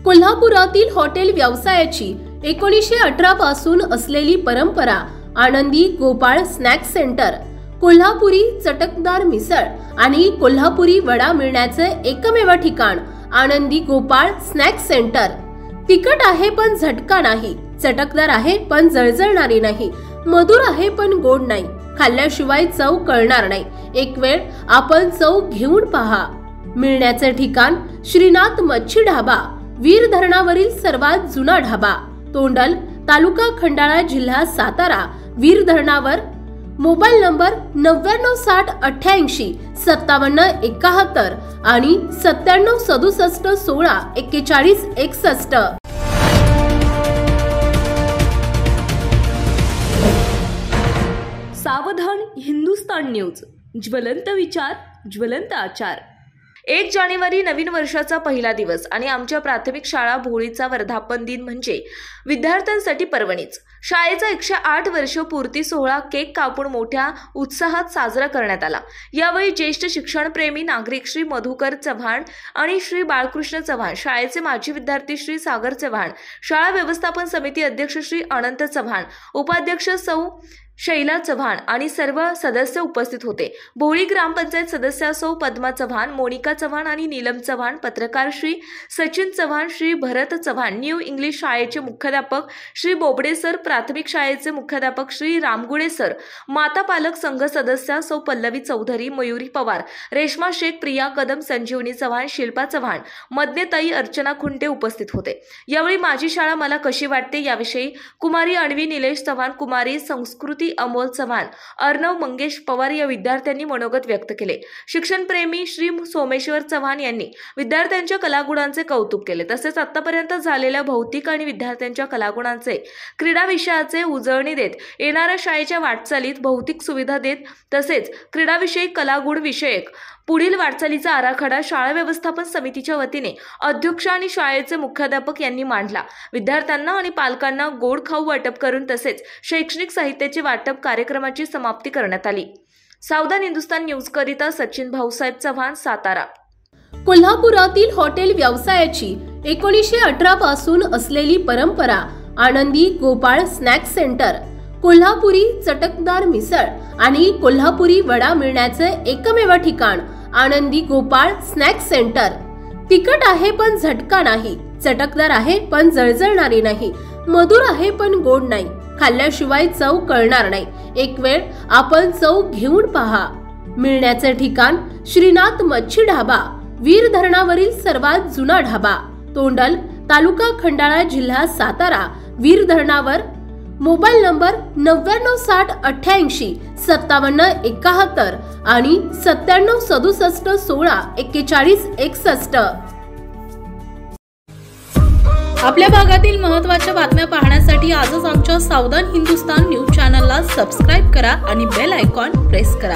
कोल्हापुरातील हॉटेल व्यवसायाची 1918 पासून असलेली परंपरा आनंदी गोपाळ स्नॅक सेंटर, कोल्हापुरी चटकदार मिसळ आणि कोल्हापुरी वडा मिळण्याचे एकमेव ठिकाण आनंदी गोपाळ स्नॅक सेंटर। तिखट आहे पण झटका नाही, चटकदार आहे पण जळजळणारी नाही, मधुर आहे पण गोड नाही, खाल्ल्याशिवाय चव कळणार नाही। एक वेळ आपण चव घेऊन पहा। मिळण्याचे ठिकाण श्रीनाथ मच्छी ढाबा, वीर धरणावरील सर्वात जुना ढाबा, तोंडल, तालुका खंडाळा, जिल्हा सातारा। वीर धरणावर। मोबाईल नंबर 9960885771 आणि 9767164161। सावधान हिंदुस्तान न्यूज, ज्वलंत विचार, ज्वलंत आचार। 1 जानेवारी नवीन वर्षाचा पहिला दिवस आणि आमच्या प्राथमिक शाळा भोळीचा वर्धापन दिन म्हणजे विद्यार्थ्यांसाठी पर्वणीच। शाळेचा 108 वर्ष पूर्ती सोहळा केक कापून मोठ्या उत्साहात साजरा करण्यात आला। यावेळी ज्येष्ठ शिक्षणप्रेमी नागरिक श्री मधुकर चव्हाण आणि श्री बाळकृष्ण चव्हाण, शाळेचे माजी विद्यार्थी श्री सागर चव्हाण, शाळा व्यवस्थापन समिती अध्यक्ष श्री अनंत चव्हाण, उपाध्यक्ष सौ शैला चव्हाण आणि सर्व सदस्य उपस्थित होते। भोळी ग्रामपंचायत सदस्य सौ पद्मा चव्हाण, मोनिका चव्हाण आणि नीलम चव्हाण, पत्रकार श्री सचिन चव्हाण, श्री भरत चव्हाण, न्यू इंग्लिश शाळेचे मुख्याध्यापक श्री बोबडे सर, प्राथमिक शाळेचे मुख्याध्यापक श्री रामगुडे सर, माता पालक संघ सदस्य सौ पल्लवी चौधरी, मयुरी पवार, रेश्मा शेख, प्रिया कदम, संजीवनी चव्हाण, शिल्पा चव्हाण, मदनेताई, अर्चना खुंटे उपस्थित होते। यावेळी माझी शाळा मला कशी वाटते याविषयी कुमारी अण्वी निलेश चव्हाण, कुमारी संस्कृती अमोल चव्हाण, अर्णव मंगेश पवार या विद्यार्थ्यांनी मनोगत व्यक्त केले। शिक्षणप्रेमी श्री सोमेश्वर चव्हाण यांनी विद्यार्थ्यांच्या कलागुणांचे कौतुक केले। तसेच आतापर्यंत झालेल्या भौतिक आणि विद्यार्थ्यांच्या कलागुणांचे, क्रीडा विषयाचे उजळणी देत, येणाऱ्या शाळेच्या वाटचालीत भौतिक सुविधा देत, तसेच क्रीडाविषयी कलागुण विषयक पुढील वाटचालीचा आराखडा शाळा व्यवस्थापन समितीच्या वतीने अध्यक्ष आणि शाळेचे मुख्याध्यापक यांनी मांडला। विद्यार्थ्यांना आणि पालकांना गोड खाऊ वाटप करून तसेच शैक्षणिक साहित्याचे वाटप कार्यक्रमाची समाप्ती करण्यात आली। सावधान हिंदुस्तान न्यूज करिता सचिन भाऊसाहेब चव्हाण, सातारा। कोल्हापुरातील हॉटेल व्यवसायाची 1918 पासून असलेली परंपरा आनंदी गोपाळ स्नॅक सेंटर, कोल्हापुरी चटकदार मिसळ आणि कोल्हापुरी वडा मिळण्याचे एकमेव ठिकाण आनंदी गोपाळ स्नॅक सेंटर। तिखट आहे पण झटका नाही, चटकदार आहे पण जळजळणारी नाही, मधुर आहे पण गोड नाही, खाल्ल्याशिवाय चव कळणार नाही। एक वेळ आपण चव घेऊन पहा। मिळण्याचे ठिकाण श्रीनाथ मच्छी ढाबा, वीर धरणावरील सर्वात जुना ढाबा, तोंडल, तालुका खंडाळा, जिल्हा सातारा। वीर धरणावर। मोबाईल नंबर 9960885771 आणि 9767164161। आपल्या भागातील महत्त्वाच्या बातम्या पाहण्यासाठी आजच आमच्या सावधान हिंदुस्तान न्यूज चॅनलला सबस्क्राइब करा आणि बेल आयकॉन प्रेस करा।